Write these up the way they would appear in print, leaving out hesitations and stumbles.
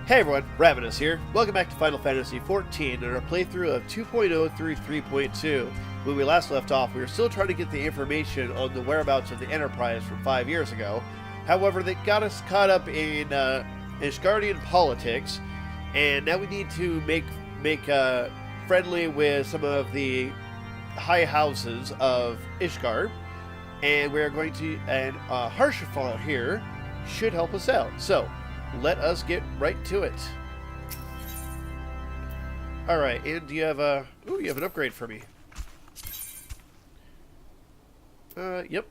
Hey everyone, Ravinous here. Welcome back to Final Fantasy XIV and our playthrough of 2.0 through 3.2. When we last left off, we were still trying to get the information on the whereabouts of the Enterprise from 5 years ago. However, they got us caught up in Ishgardian politics, and now we need to make friendly with some of the high houses of Ishgard, and we're going to, and Harshafal here should help us out. So, let us get right to it. Alright, and do you have a... Ooh, you have an upgrade for me. Yep.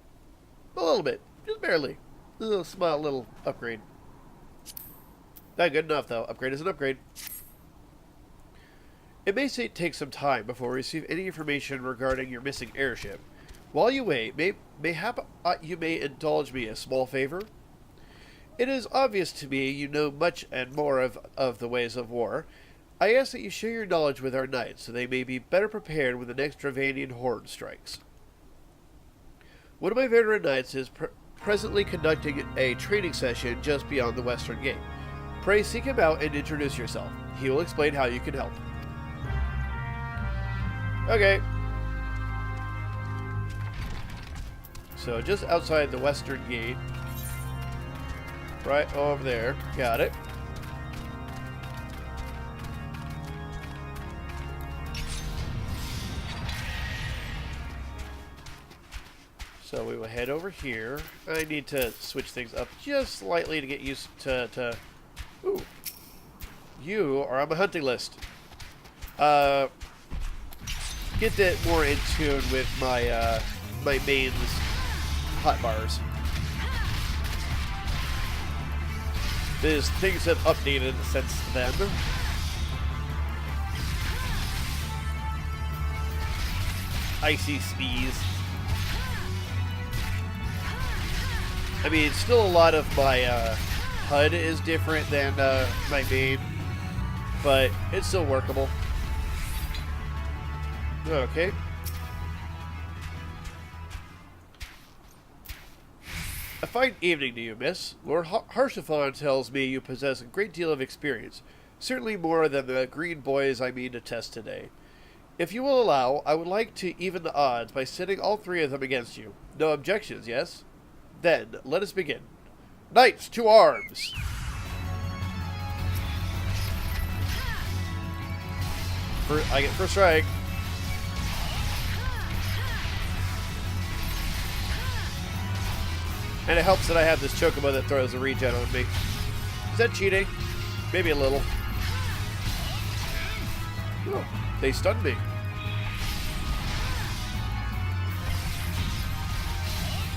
A little bit. Just barely. A little small little upgrade. Not good enough, though. Upgrade is an upgrade. It may take some time before we receive any information regarding your missing airship. While you wait, mayhap you may indulge me a small favor. It is obvious to me you know much and more of the ways of war. I ask that you share your knowledge with our knights, so they may be better prepared when the next Ravinous horde strikes. One of my veteran knights is presently conducting a training session just beyond the western gate. Pray seek him out and introduce yourself. He will explain how you can help. Okay. So just outside the western gate. Right over there. Got it. So we will head over here. I need to switch things up just slightly to get used to Ooh. You are on my hunting list. Get that more in tune with my my mains hotbars. These things have updated since then. Icy sneeze. I mean, still a lot of my HUD is different than my main, but it's still workable. Okay. A fine evening to you, miss. Lord Harshafal tells me you possess a great deal of experience, certainly more than the green boys I mean to test today. If you will allow, I would like to even the odds by setting all three of them against you. No objections, yes? Then, let us begin. Knights, to arms! I get first strike. And it helps that I have this chocobo that throws a regen on me. Is that cheating? Maybe a little. Oh, they stunned me.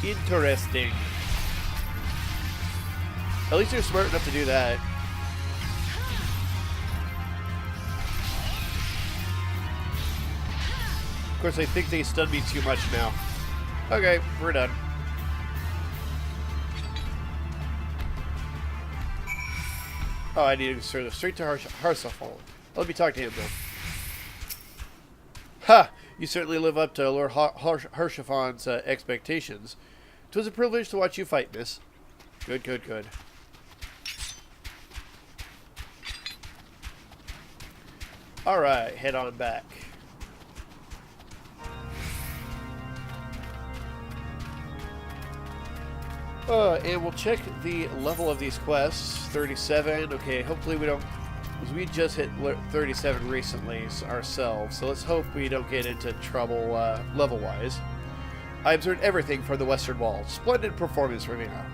Interesting. At least they're smart enough to do that. Of course, I think they stunned me too much now. Okay, we're done. Oh, I need to serve straight to Harshafal. Let me talk to him, though. Ha! You certainly live up to Lord Harshafal's expectations. 'Twas a privilege to watch you fight, miss. Good, good, good. Alright, head on back. And we'll check the level of these quests. 37. Okay, hopefully we don't... Because we just hit 37 recently ourselves, so let's hope we don't get into trouble level-wise. I observed everything from the western wall. Splendid performance, Ravinous.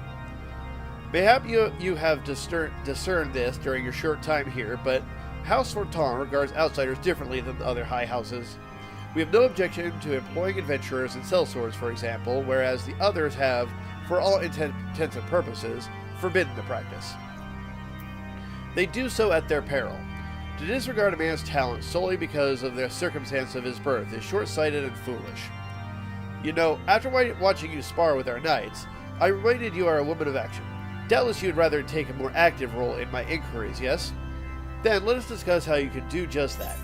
Mayhap you have discerned this during your short time here, but House Fortin regards outsiders differently than the other high houses. We have no objection to employing adventurers and sellswords, for example, whereas the others have, for all intents and purposes, forbidden the practice. They do so at their peril. To disregard a man's talent solely because of the circumstance of his birth is short-sighted and foolish. You know, after watching you spar with our knights, I reminded you are a woman of action. Doubtless you'd rather take a more active role in my inquiries, yes? Then let us discuss how you can do just that.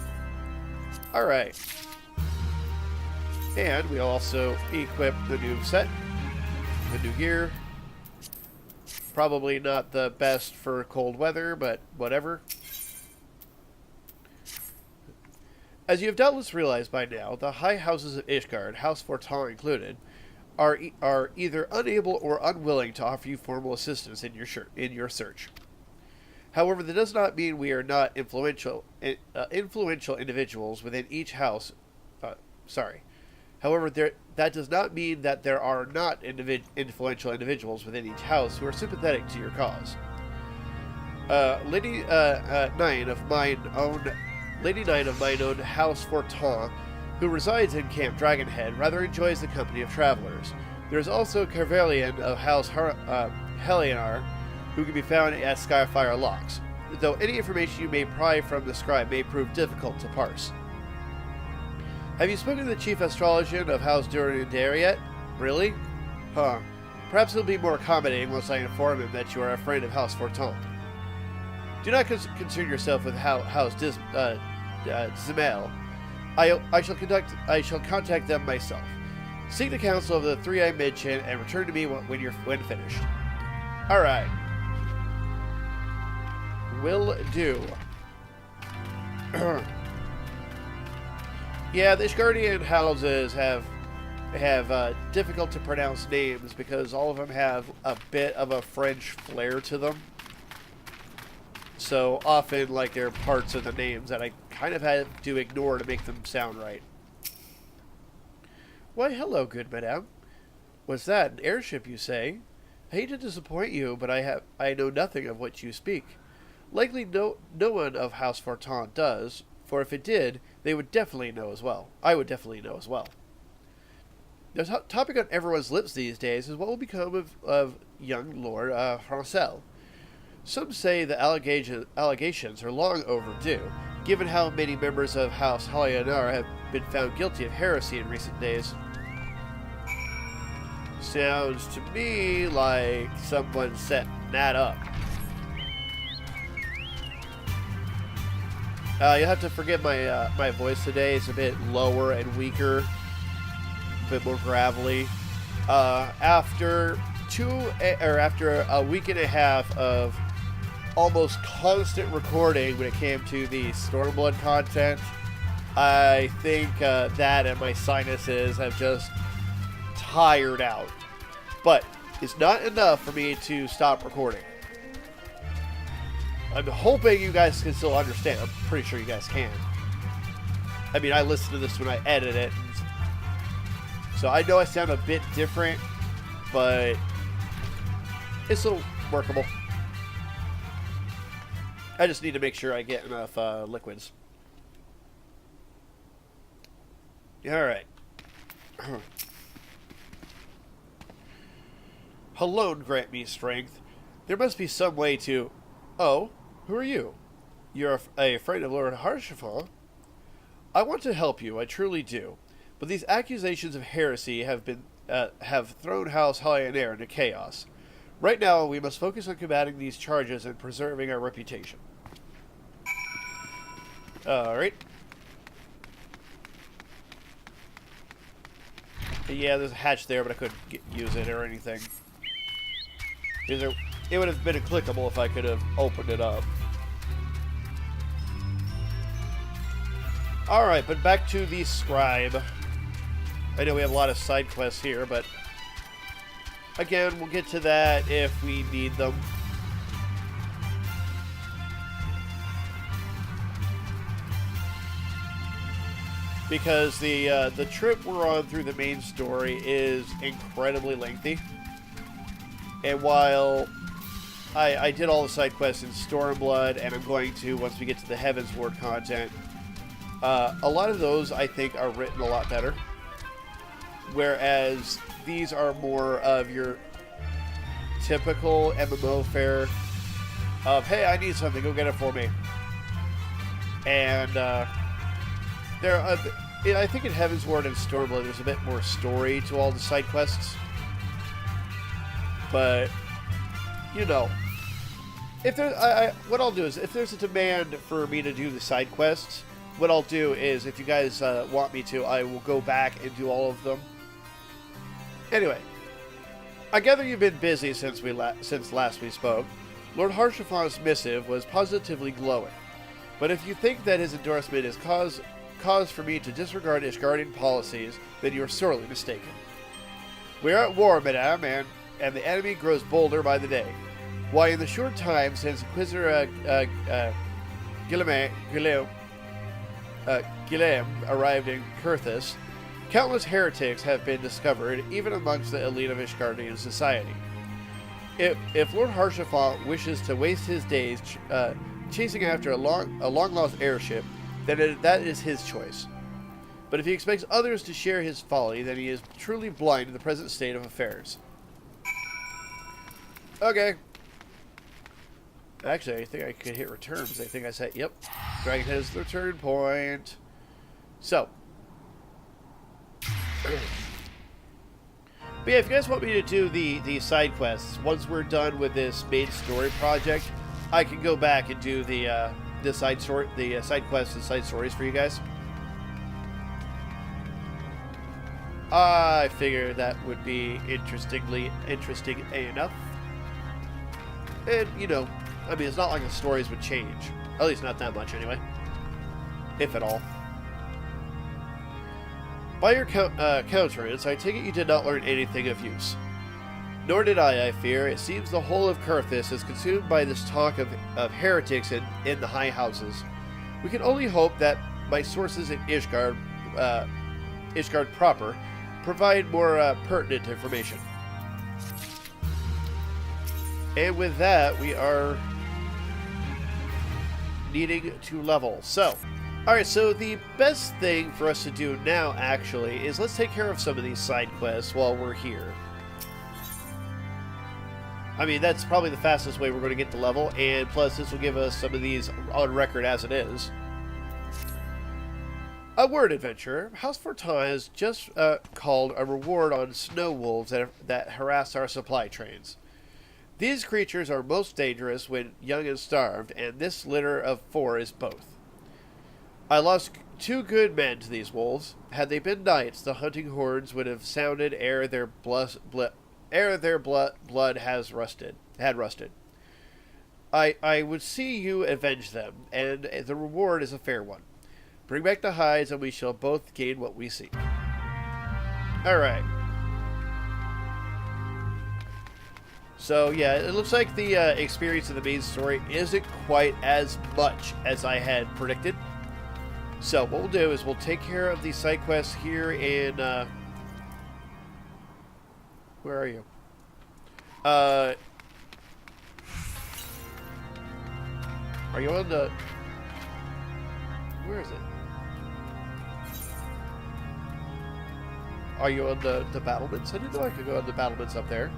Alright. And we'll also equip the new set, the new gear. Probably not the best for cold weather, but whatever. As you have doubtless realized by now, the high houses of Ishgard, House Fortin included, are either unable or unwilling to offer you formal assistance in your search. However, that does not mean we are not influential individuals within each house. However, that does not mean that there are not influential individuals within each house who are sympathetic to your cause. Lady Nine of mine own House Fortin, who resides in Camp Dragonhead, rather enjoys the company of travelers. There is also Carvelian of House Helionar, who can be found at Skyfire Locks, though any information you may pry from the scribe may prove difficult to parse. Have you spoken to the chief astrologian of House Durandare yet? Really? Huh. Perhaps he'll be more accommodating once I inform him that you are a friend of House Fortin. Do not concern yourself with House Zimel. I shall contact them myself. Seek the counsel of the three I mentioned and return to me when finished. Alright. Will do. Yeah, the Ishgardian houses have difficult to pronounce names because all of them have a bit of a French flair to them. So often, like, there are parts of the names that I kind of had to ignore to make them sound right. Why, hello, good madame. What's that, an airship, you say? I hate to disappoint you, but I know nothing of what you speak. Likely no one of House Fortin does, for if it did, they would definitely know as well. I would definitely know as well. The topic on everyone's lips these days is what will become of young Lord Francel. Some say the allegations are long overdue, given how many members of House Helionar have been found guilty of heresy in recent days. Sounds to me like someone setting that up. You'll have to forgive my voice today. It's a bit lower and weaker, a bit more gravelly. After a week and a half of almost constant recording when it came to the Stormblood content, I think that and my sinuses have just tired out. But it's not enough for me to stop recording. I'm hoping you guys can still understand. I'm pretty sure you guys can. I mean, I listen to this when I edit it, so I know I sound a bit different, but it's still workable. I just need to make sure I get enough liquids. Alright. Alone grant me strength. There must be some way to... Oh, who are you? You're a friend of Lord Harshafal? I want to help you, I truly do. But these accusations of heresy have thrown House Helionar into chaos. Right now, we must focus on combating these charges and preserving our reputation. Alright. Yeah, there's a hatch there, but I couldn't use it or anything. It would have been clickable if I could have opened it up. Alright, but back to the scribe. I know we have a lot of side quests here, but again, we'll get to that if we need them. Because the trip we're on through the main story is incredibly lengthy. And while I did all the side quests in Stormblood, and I'm going to once we get to the Heavensward content, a lot of those I think are written a lot better. Whereas these are more of your typical MMO fare of, hey, I need something, go get it for me. And I think in Heavensward and Stormblood there's a bit more story to all the side quests. But, you know, if there, what I'll do is, if there's a demand for me to do the side quests, what I'll do is, if you guys want me to, I will go back and do all of them. Anyway, I gather you've been busy since last we spoke. Lord Harshafon's missive was positively glowing. But if you think that his endorsement is cause for me to disregard Ishgardian policies, then you are sorely mistaken. We are at war, madame, and the enemy grows bolder by the day. Why, in the short time since Inquisitor Guillem arrived in Kurthus, countless heretics have been discovered, even amongst the elite of Ishgardian society. If Lord Harshafon wishes to waste his days chasing after a long-lost airship, then that is his choice. But if he expects others to share his folly, then he is truly blind to the present state of affairs. Okay. Actually, I think I could hit return, because I think I said, yep, Dragonhead is the return point. So. But yeah, if you guys want me to do the side quests, once we're done with this main story project, I can go back and do the side quests and side stories for you guys. I figured that would be interesting enough. And, you know, I mean, it's not like the stories would change. At least not that much, anyway. If at all. By your countenance, I take it you did not learn anything of use. Nor did I fear. It seems the whole of Kurthus is consumed by this talk of heretics in the high houses. We can only hope that my sources in Ishgard proper, provide more pertinent information. And with that, we are needing to level. So, alright, so the best thing for us to do now, actually, is let's take care of some of these side quests while we're here. I mean, that's probably the fastest way we're going to get to level, and plus this will give us some of these on record as it is. A word, adventurer. House Fortin has just called a reward on snow wolves that harass our supply trains. These creatures are most dangerous when young and starved, and this litter of 4 is both. I lost 2 good men to these wolves. Had they been knights, the hunting horns would have sounded ere their blood had rusted. I would see you avenge them, and the reward is a fair one. Bring back the hides, and we shall both gain what we seek. Alright. So, yeah, it looks like the experience of the main story isn't quite as much as I had predicted. So, what we'll do is we'll take care of the side quests here in... where are you? Are you on the... Where is it? Are you on the battlements? I didn't know I could go on the battlements up there.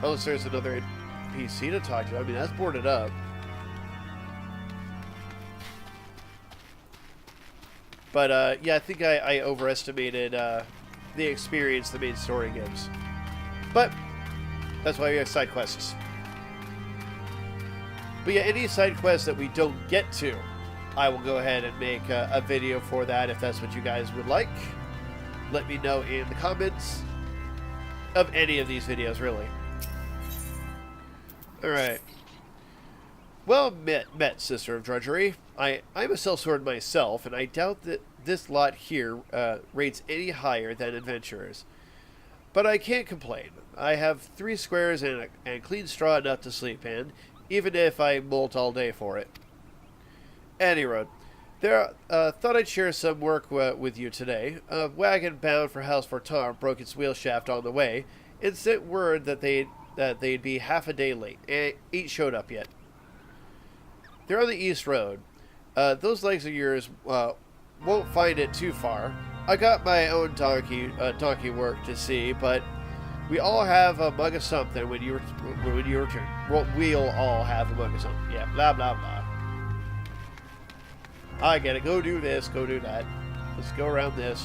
Unless there's another NPC to talk to. I mean, that's boarded up. But, yeah, I think I overestimated the experience the main story gives. But, that's why we have side quests. But yeah, any side quests that we don't get to, I will go ahead and make a video for that if that's what you guys would like. Let me know in the comments of any of these videos, really. Alright. Well met, Sister of Drudgery. I'm a sellsword myself, and I doubt that this lot here rates any higher than adventurers. But I can't complain. I have 3 squares and clean straw enough to sleep in, even if I molt all day for it. Anyway, thought I'd share some work with you today. A wagon bound for House Fortin broke its wheel shaft on the way, and sent word that they'd be half a day late. Ain't showed up yet. They're on the East Road. Those legs of yours won't find it too far. I got my own donkey work to see, but we all have a mug of something when you return. Well, we'll all have a mug of something. Yeah, blah, blah, blah. I get it. Go do this. Go do that. Let's go around this.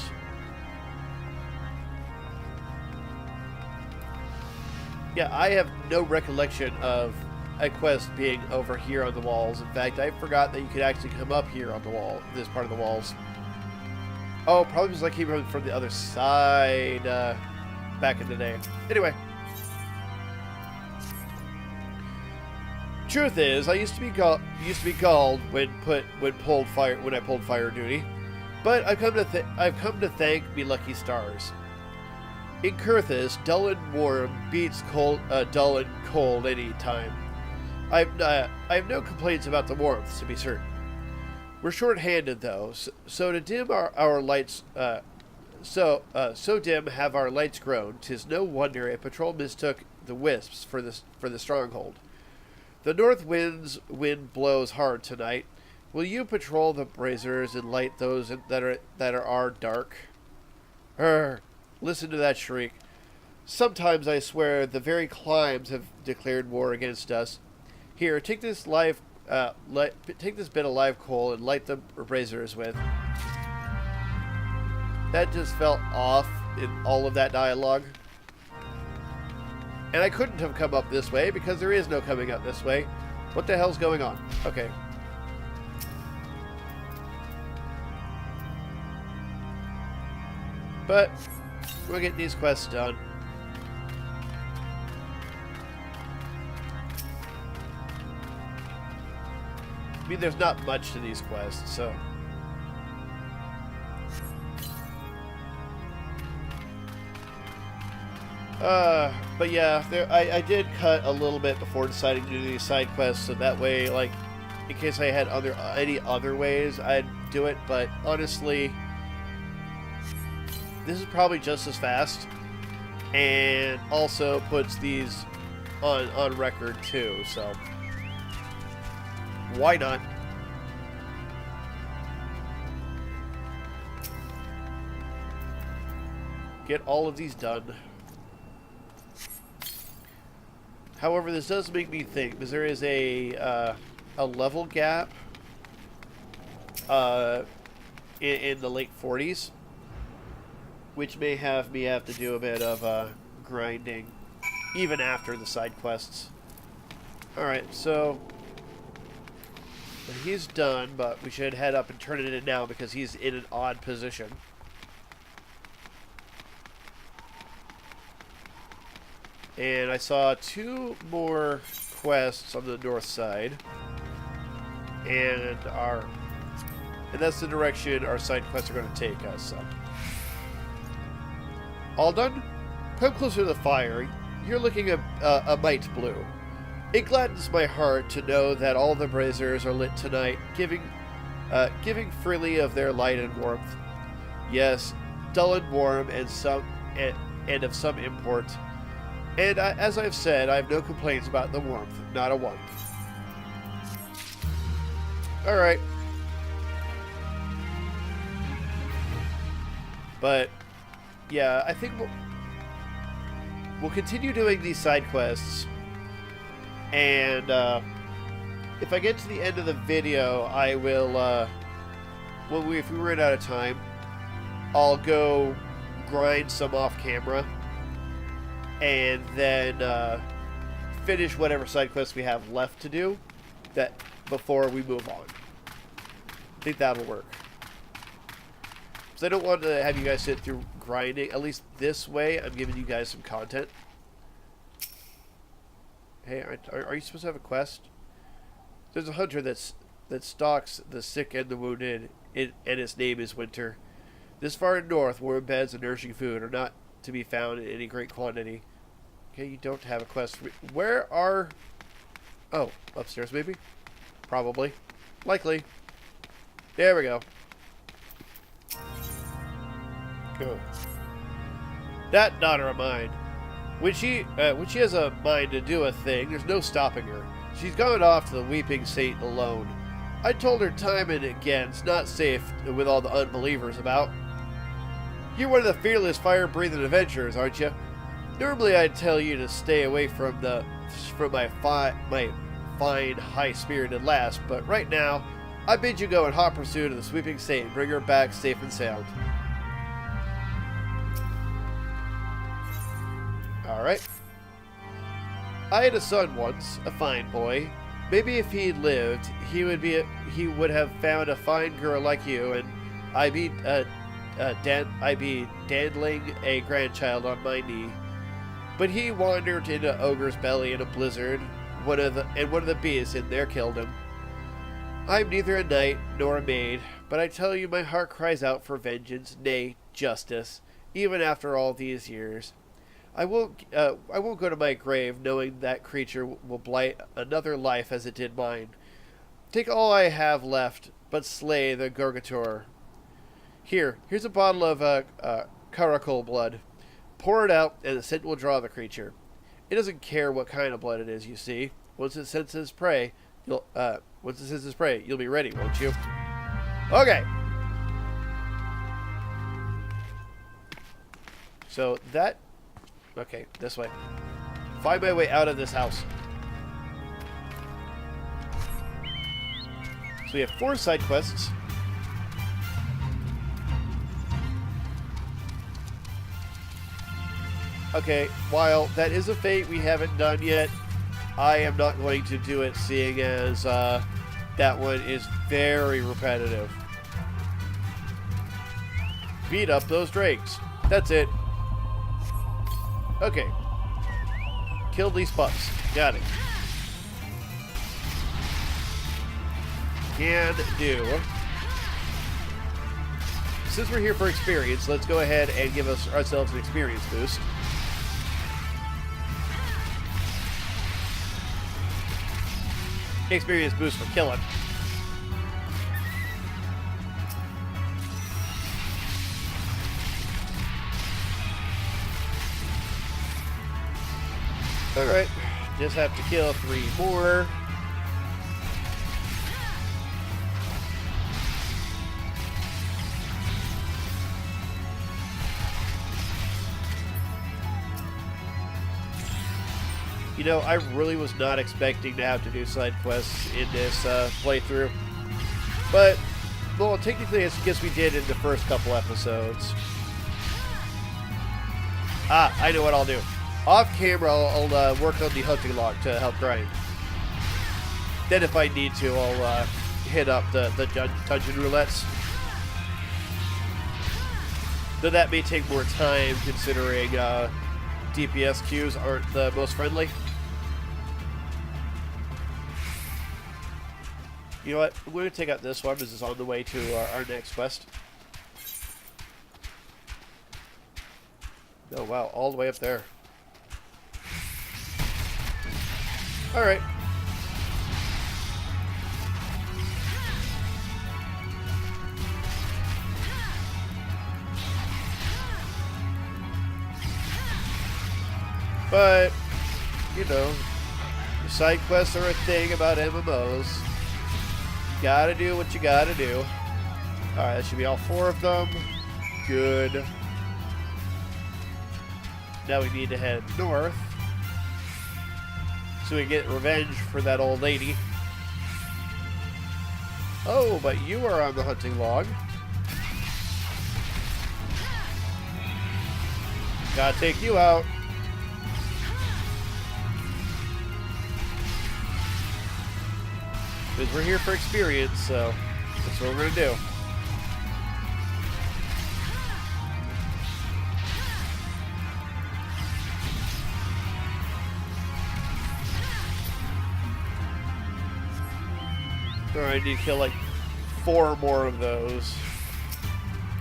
Yeah, I have no recollection of a quest being over here on the walls. In fact, I forgot that you could actually come up here on the wall, this part of the walls. Oh, probably because I came from the other side back in the day. Anyway. Truth is, I used to be galled when I pulled fire duty, but I've come to thank me lucky stars. In Kurthus, dull and warm beats dull and cold any time. I have no complaints about the warmth, to be certain. We're short-handed though, so to dim our lights, so dim have our lights grown. 'Tis no wonder a patrol mistook the wisps for the stronghold. The north wind blows hard tonight. Will you patrol the braziers and light those that are dark? Listen to that shriek. Sometimes I swear the very climes have declared war against us. Here, take this bit of live coal and light the braziers with. That just felt off in all of that dialogue. And I couldn't have come up this way because there is no coming up this way. What the hell's going on? Okay. But we'll get these quests done. I mean, there's not much to these quests, so... but yeah, I did cut a little bit before deciding to do these side quests, so that way, like, in case I had any other ways, I'd do it, but honestly, this is probably just as fast, and also puts these on record too, so why not? Get all of these done. However, this does make me think, because there is a level gap in the late 40s, which may have me have to do a bit of grinding, even after the side quests. Alright, so he's done, but we should head up and turn it in now, because he's in an odd position. And I saw 2 more quests on the north side, and that's the direction our side quests are going to take us. So. All done? Come closer to the fire. You're looking a mite blue. It gladdens my heart to know that all the braziers are lit tonight, giving freely of their light and warmth. Yes, dull and warm, and of some import. And as I've said, I have no complaints about the warmth. Not a one. Alright. But, yeah, I think we'll continue doing these side quests. And, if I get to the end of the video, I will, if we run out of time, I'll go grind some off camera. And then finish whatever side quests we have left to do before we move on. I think that'll work. Because I don't want to have you guys sit through grinding. At least this way, I'm giving you guys some content. Hey, are you supposed to have a quest? There's a hunter that stalks the sick and the wounded, and his name is Winter. This far north, warm beds and nourishing food are not to be found in any great quantity. Okay, you don't have a quest. Where are... Oh, upstairs maybe? Probably. Likely. There we go. Cool. That daughter of mine. When she has a mind to do a thing, there's no stopping her. She's gone off to the Weeping Saint alone. I told her time and again it's not safe with all the unbelievers about. You're one of the fearless, fire-breathing adventurers, aren't you? Normally I'd tell you to stay away from my fine, high-spirited lass, but right now, I bid you go in hot pursuit of the Sweeping Saint and bring her back safe and sound. Alright. I had a son once, a fine boy. Maybe if he'd lived, he would have found a fine girl like you, and I be dandling a grandchild on my knee. But he wandered into Ogre's belly in a blizzard, one of the beasts in there killed him. I'm neither a knight nor a maid, but I tell you my heart cries out for vengeance, nay, justice, even after all these years. I won't go to my grave knowing that creature will blight another life as it did mine. Take all I have left, but slay the Gorgator. Here's a bottle of caracal blood. Pour it out, and the scent will draw the creature. It doesn't care what kind of blood it is, you see. Once it senses prey, you'll be ready, won't you? Okay. So that... Okay, this way. Find my way out of this house. So we have 4 side quests. Okay, while that is a fate we haven't done yet, I am not going to do it, seeing as that one is very repetitive. Beat up those drakes. That's it. Okay. Kill these pups. Got it. Can do. Since we're here for experience, let's go ahead and give ourselves an experience boost. Experience boost for killing. Alright, just have to kill 3 more. You know, I really was not expecting to have to do side quests in this playthrough. But, well, technically I guess we did in the first couple episodes. Ah, I know what I'll do. Off camera, I'll work on the hunting log to help grind. Then if I need to, I'll hit up the dungeon roulettes. Though that may take more time, considering DPS queues aren't the most friendly. You know what? I'm going to take out this one. This is on the way to our next quest. Oh, wow. All the way up there. Alright. But, you know, side quests are a thing about MMOs. You gotta do what you gotta do. Alright, that should be all 4 of them. Good. Now we need to head north, so we get revenge for that old lady. Oh, but you are on the hunting log. Gotta take you out. Because we're here for experience, so that's what we're gonna do. Alright, I need to kill like 4 more of those.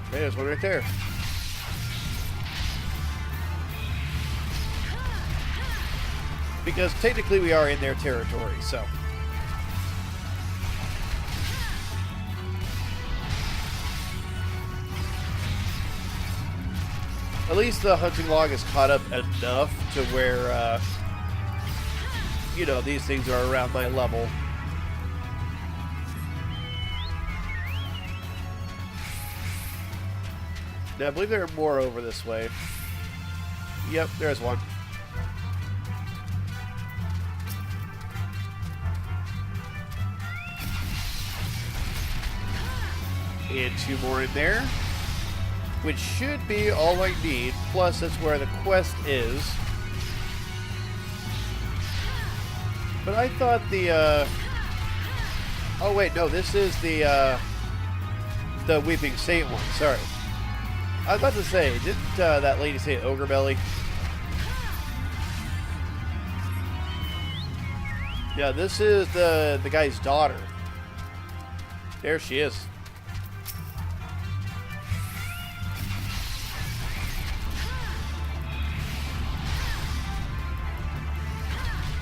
Okay, there's one right there. Because technically we are in their territory, so. At least the hunting log is caught up enough to where, you know, these things are around my level. Now, I believe there are more over this way. Yep, there's one. And 2 more in there. Which should be all I need. Plus, that's where the quest is. But I thought the, oh wait, no, this is the Weeping Saint one, sorry. I was about to say, didn't that lady say ogre belly? Yeah, this is the guy's daughter. There she is.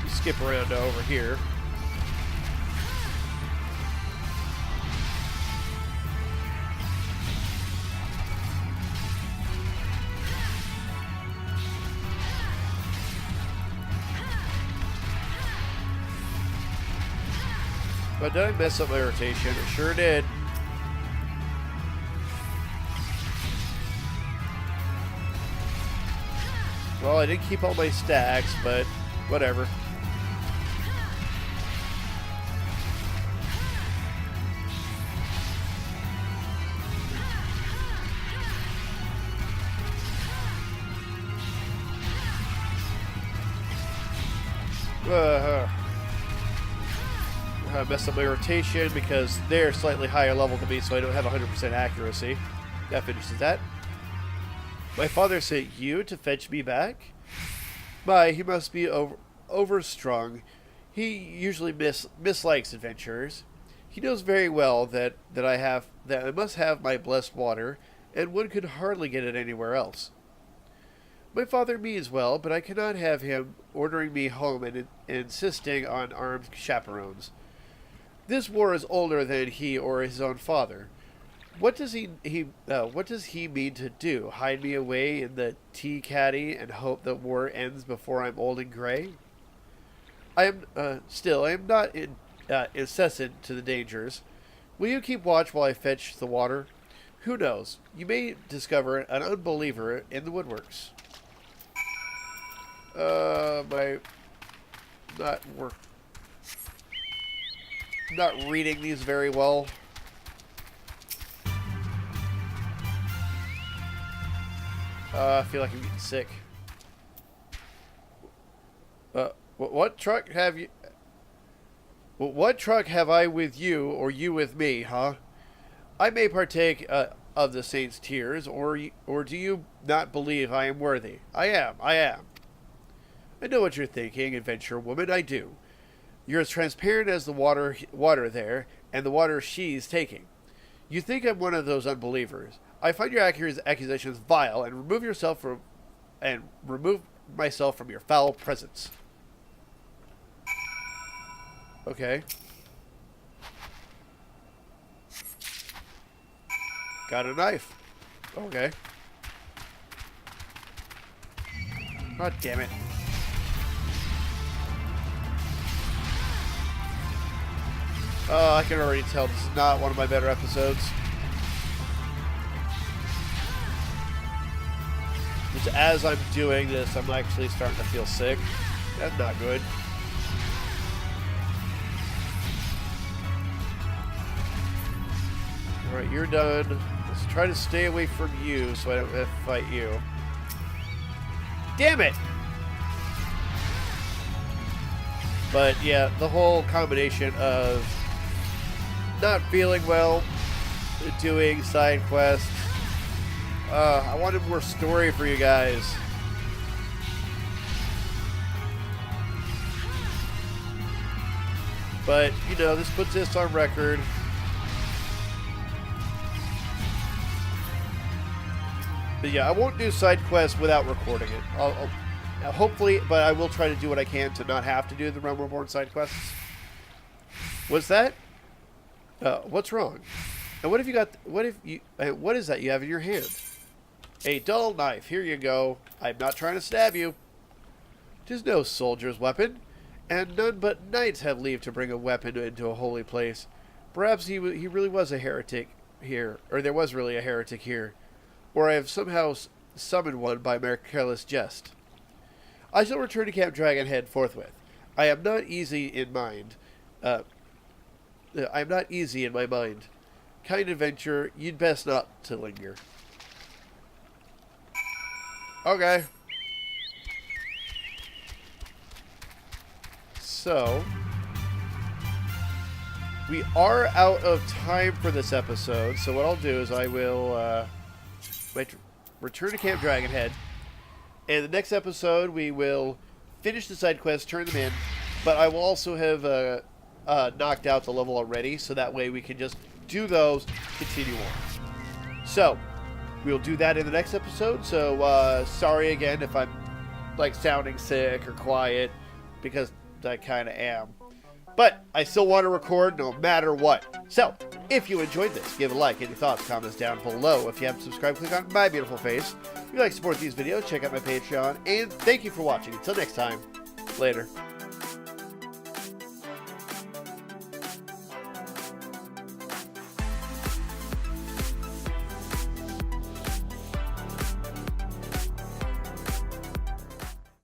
Skip around to over here. But did I mess up my rotation? It sure did. Well, I did keep all my stacks, but whatever. I messed up my rotation because they're slightly higher level than me, so I don't have 100% accuracy. That finishes that. My father sent you to fetch me back? My, he must be overstrung. He usually mislikes adventurers. He knows very well that I must have my blessed water, and one could hardly get it anywhere else. My father means well, but I cannot have him ordering me home and insisting on armed chaperones. This war is older than he or his own father. What does he mean to do? Hide me away in the tea caddy and hope the war ends before I'm old and gray? I am not incessant to the dangers. Will you keep watch while I fetch the water? Who knows? You may discover an unbeliever in the woodworks. Not reading these very well. I feel like I'm getting sick. What truck have you? What truck have I with you, or you with me, huh? I may partake of the saints' tears, or do you not believe I am worthy? I am. I know what you're thinking, adventure woman. I do. You're as transparent as the water there, and the water she's taking. You think I'm one of those unbelievers. I find your accusations vile, and remove myself from your foul presence. Okay. Got a knife. Okay. God damn it. I can already tell this is not one of my better episodes. Just as I'm doing this, I'm actually starting to feel sick. That's not good. Alright, you're done. Let's try to stay away from you so I don't have to fight you. Damn it! But yeah, the whole combination of not feeling well, doing side quests. I wanted more story for you guys. But, you know, this puts this on record. But yeah, I won't do side quests without recording it. I'll hopefully, but I will try to do what I can to not have to do the Realm Reborn side quests. What's that? What's wrong? And what have you got? What is that you have in your hand? A dull knife. Here you go. I'm not trying to stab you. 'Tis no soldier's weapon, and none but knights have leave to bring a weapon into a holy place. Perhaps he really was a heretic here, or there was really a heretic here, or I have somehow summoned one by mere careless jest. I shall return to Camp Dragonhead forthwith. I am not easy in mind. I am not easy in my mind. Kind adventure, you'd best not to linger. Okay. So, we are out of time for this episode, so what I'll do is I will, return to Camp Dragonhead. And the next episode, we will finish the side quests, turn them in, but I will also have knocked out the level already, so that way we can just do those, continue on. So, we'll do that in the next episode, so sorry again if I'm like sounding sick or quiet, because I kind of am. But I still want to record no matter what. So, if you enjoyed this, give a like. Any thoughts, comments down below. If you haven't subscribed, click on my beautiful face. If you like to support these videos, check out my Patreon. And thank you for watching. Until next time, later.